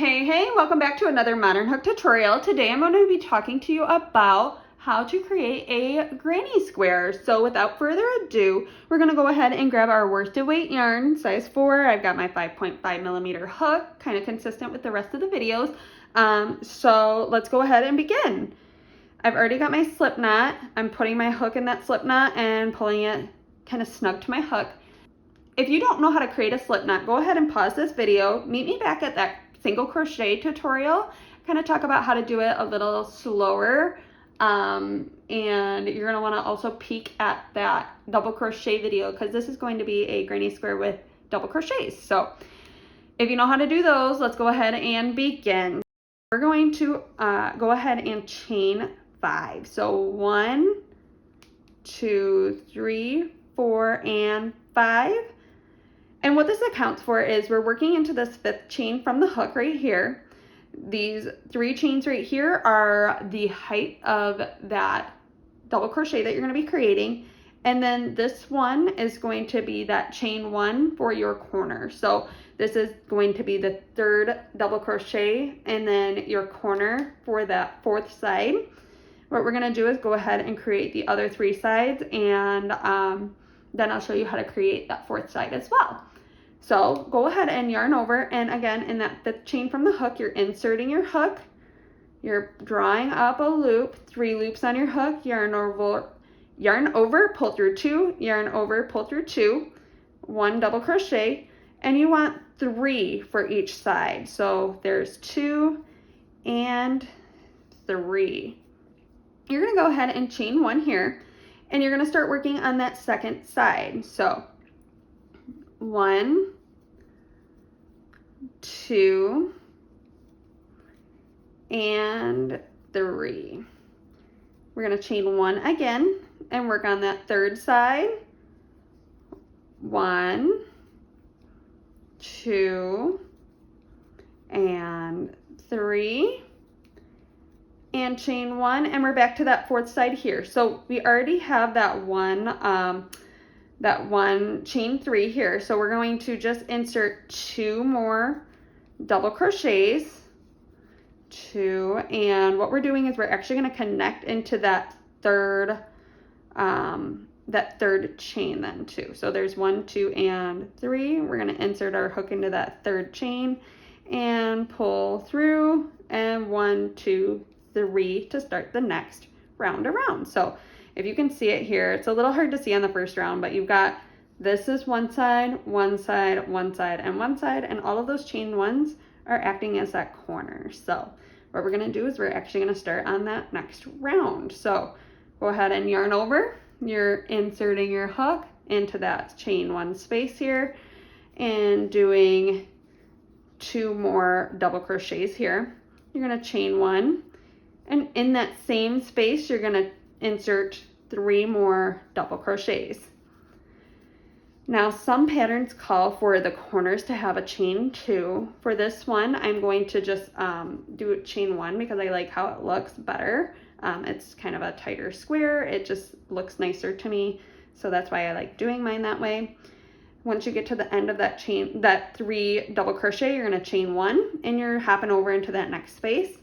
Hey, welcome back to another Modern Hook tutorial. Today I'm going to be talking to you about how to create a granny square. So without further ado, we're going to go ahead and grab our worsted weight yarn, size 4. I've got my 5.5 millimeter hook, kind of consistent with the rest of the videos. So let's go ahead and begin. I've already got my slip knot. I'm putting my hook in that slip knot and pulling it kind of snug to my hook. If you don't know how to create a slip knot, go ahead and pause this video. Meet me back at that single crochet tutorial. Kind of talk about how to do it a little slower. And you're going to want to also peek at that double crochet video because this is going to be a granny square with double crochets. So if you know how to do those, let's go ahead and begin. We're going to go ahead and chain 5. So 1, 2, 3, 4, and 5. And what this accounts for is we're working into this 5th chain from the hook right here. These 3 chains right here are the height of that double crochet that you're going to be creating. And then this one is going to be that chain 1 for your corner. So this is going to be the 3rd double crochet and then your corner for that 4th side. What we're going to do is go ahead and create the other 3 sides, and then I'll show you how to create that 4th side as well. So go ahead and yarn over, and again, in that 5th chain from the hook, you're inserting your hook, you're drawing up a loop, 3 loops on your hook, yarn over, pull through 2, yarn over, pull through 2, 1 double crochet, and you want 3 for each side. So there's 2 and 3. You're going to go ahead and chain 1 here, and you're going to start working on that 2nd side. So 1, 2, and 3. We're going to chain 1 again and work on that 3rd side. 1, 2, and 3. And chain 1, and we're back to that 4th side here. So we already have that one chain 3 here. So we're going to just insert 2 more double crochets, 2, and what we're doing is we're actually going to connect into that third chain then too. So there's 1, 2, and 3. We're going to insert our hook into that 3rd chain and pull through, and 1, 2, 3 to start the next round around. So if you can see it here, it's a little hard to see on the first round, but you've got, this is one side, one side, one side, and one side, and all of those chain 1s are acting as that corner. So what we're going to do is we're actually going to start on that next round. So go ahead and yarn over. You're inserting your hook into that chain 1 space here and doing 2 more double crochets here. You're going to chain 1, and in that same space you're going to insert 3 more double crochets. Now some patterns call for the corners to have a chain 2. For this one, I'm going to just do a chain 1 because I like how it looks better. It's kind of a tighter square. It just looks nicer to me. So that's why I like doing mine that way. Once you get to the end of that chain, that 3 double crochet, you're going to chain 1 and you're hopping over into that next space.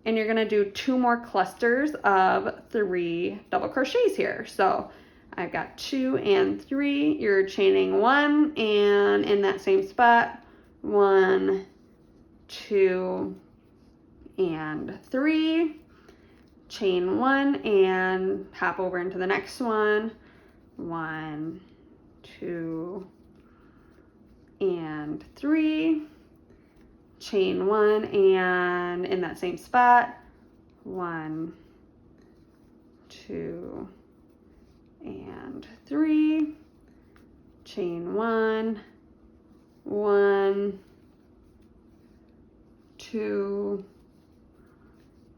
And you're going to do 2 more clusters of 3 double crochets here. So I've got 2 and 3. You're chaining 1, and in that same spot, 1, 2, and 3. Chain 1 and hop over into the next one. 1, 2, and 3. Chain 1 and in that same spot, 1, 2, and 3. Chain 1, 1, 2,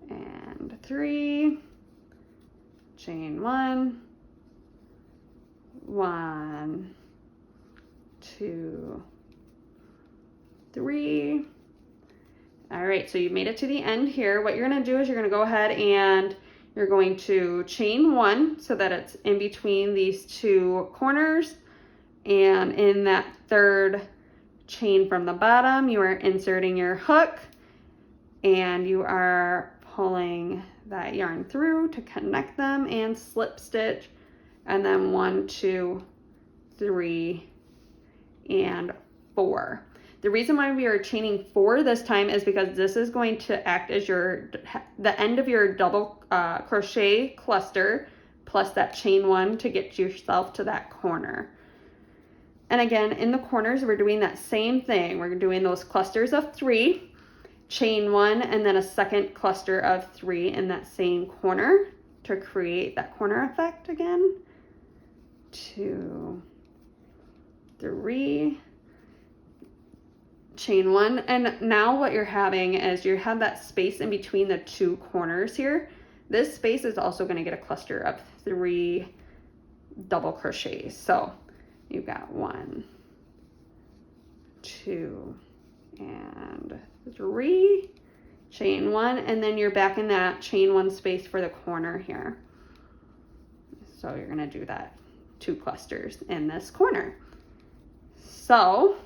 and 3. Chain 1, 1, 2, 3. All right, so you made it to the end here. What you're going to do is you're going to go ahead and you're going to chain 1 so that it's in between these 2 corners, and in that 3rd chain from the bottom, you are inserting your hook and you are pulling that yarn through to connect them and slip stitch, and then 1, 2, 3, and 4. The reason why we are chaining 4 this time is because this is going to act as the end of your double crochet cluster plus that chain 1 to get yourself to that corner. And again, in the corners, we're doing that same thing. We're doing those clusters of 3, chain 1, and then a second cluster of 3 in that same corner to create that corner effect again. 2, 3, chain 1. And now what you're having is you have that space in between the 2 corners here. This space is also going to get a cluster of 3 double crochets. So you've got 1, 2, and 3, chain 1, and then you're back in that chain 1 space for the corner here. So you're going to do that 2 clusters in this corner. So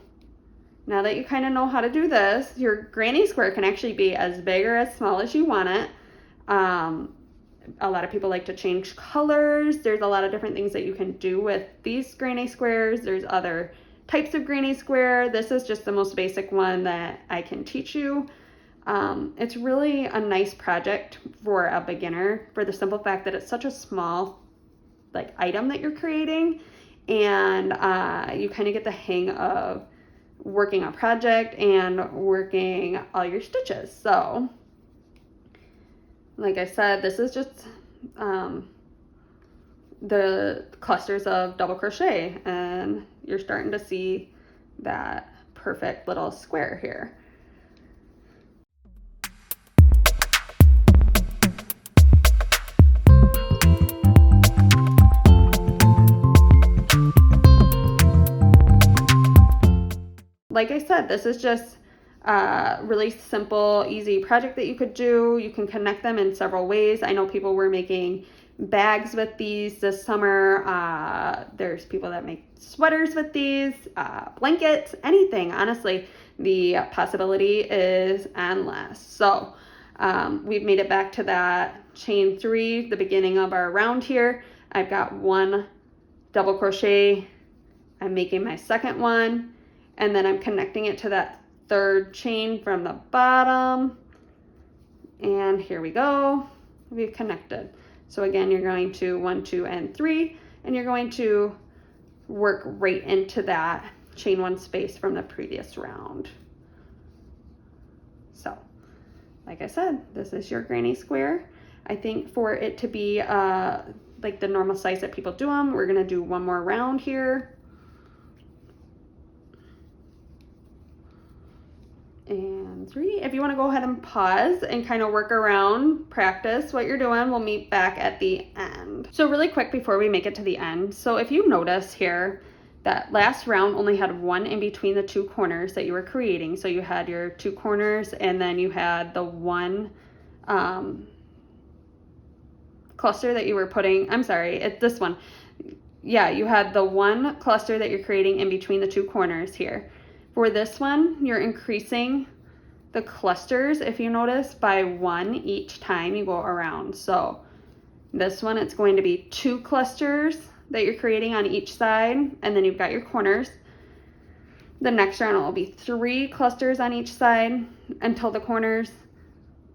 now that you kind of know how to do this, your granny square can actually be as big or as small as you want it. A lot of people like to change colors. There's a lot of different things that you can do with these granny squares. There's other types of granny square. This is just the most basic one that I can teach you. It's really a nice project for a beginner for the simple fact that it's such a small item that you're creating, and you kind of get the hang of working a project and working all your stitches. So like I said, this is just the clusters of double crochet, and you're starting to see that perfect little square here. Like I said, this is just a really simple, easy project that you could do. You can connect them in several ways. I know people were making bags with these this summer. There's people that make sweaters with these, blankets, anything. Honestly, the possibility is endless. So we've made it back to that chain 3, the beginning of our round here. I've got 1 double crochet. I'm making my second one, and then I'm connecting it to that 3rd chain from the bottom, and here we go, we've connected. So again, you're going to 1, 2, and 3, and you're going to work right into that chain 1 space from the previous round. So like I said, this is your granny square. I think for it to be like the normal size that people do them, we're gonna do 1 more round here. And 3. If you want to go ahead and pause and kind of work around, practice what you're doing, we'll meet back at the end. So really quick before we make it to the end, so if you notice here, that last round only had 1 in between the 2 corners that you were creating. So you had your 2 corners, and then you had the 1 cluster that you were putting, I'm sorry, it's this one. Yeah, you had the 1 cluster that you're creating in between the 2 corners here. For this one, you're increasing the clusters, if you notice, by 1 each time you go around. So this one, it's going to be 2 clusters that you're creating on each side, and then you've got your corners. The next round will be 3 clusters on each side until the corners,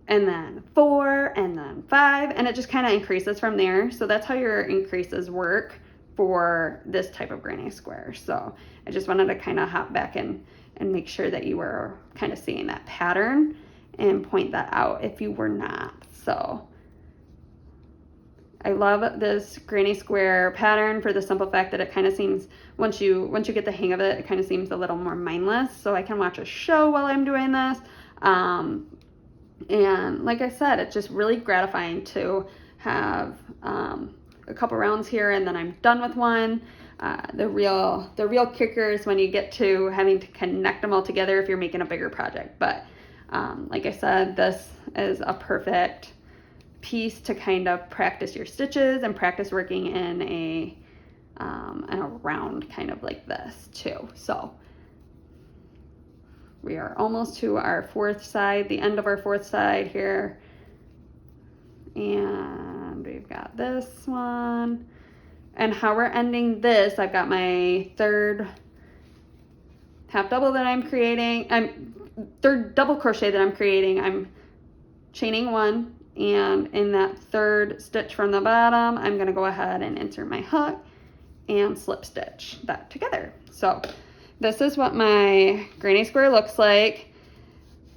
and then 4, and then 5, and it just kind of increases from there. So that's how your increases work for this type of granny square. So I just wanted to kind of hop back and make sure that you were kind of seeing that pattern and point that out if you were not. So I love this granny square pattern for the simple fact that it kind of seems, once you get the hang of it, it kind of seems a little more mindless. So I can watch a show while I'm doing this. And like I said, it's just really gratifying to have a couple rounds here, and then I'm done with one. The real kicker is when you get to having to connect them all together if you're making a bigger project. But like I said, this is a perfect piece to kind of practice your stitches and practice working in a round kind of like this too. So We are almost to our fourth side, the end of our fourth side here. And we've got this one. And how we're ending this, I've got my third half double that I'm creating. Third double crochet that I'm creating. I'm chaining one, and in that third stitch from the bottom, I'm gonna go ahead and insert my hook and slip stitch that together. So this is what my granny square looks like.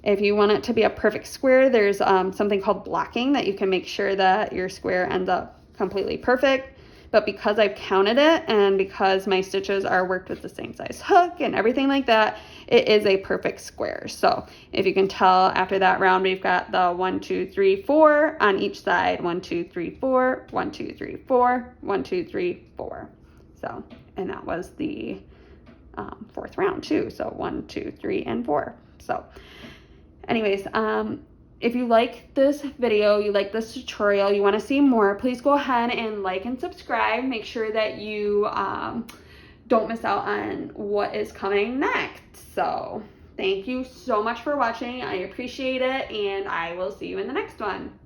If you want it to be a perfect square, there's something called blocking that you can make sure that your square ends up completely perfect. But because I've counted it and because my stitches are worked with the same size hook and everything like that, it is a perfect square. So if you can tell, after that round, we've got the 1, 2, 3, 4 on each side. 1, 2, 3, 4, 1, 2, 3, 4, 1, 2, 3, 4. So, and that was the fourth round too. So 1, 2, 3, and 4. So anyways, if you like this video, you like this tutorial, you want to see more, please go ahead and like and subscribe. Make sure that you don't miss out on what is coming next. So thank you so much for watching. I appreciate it, and I will see you in the next one.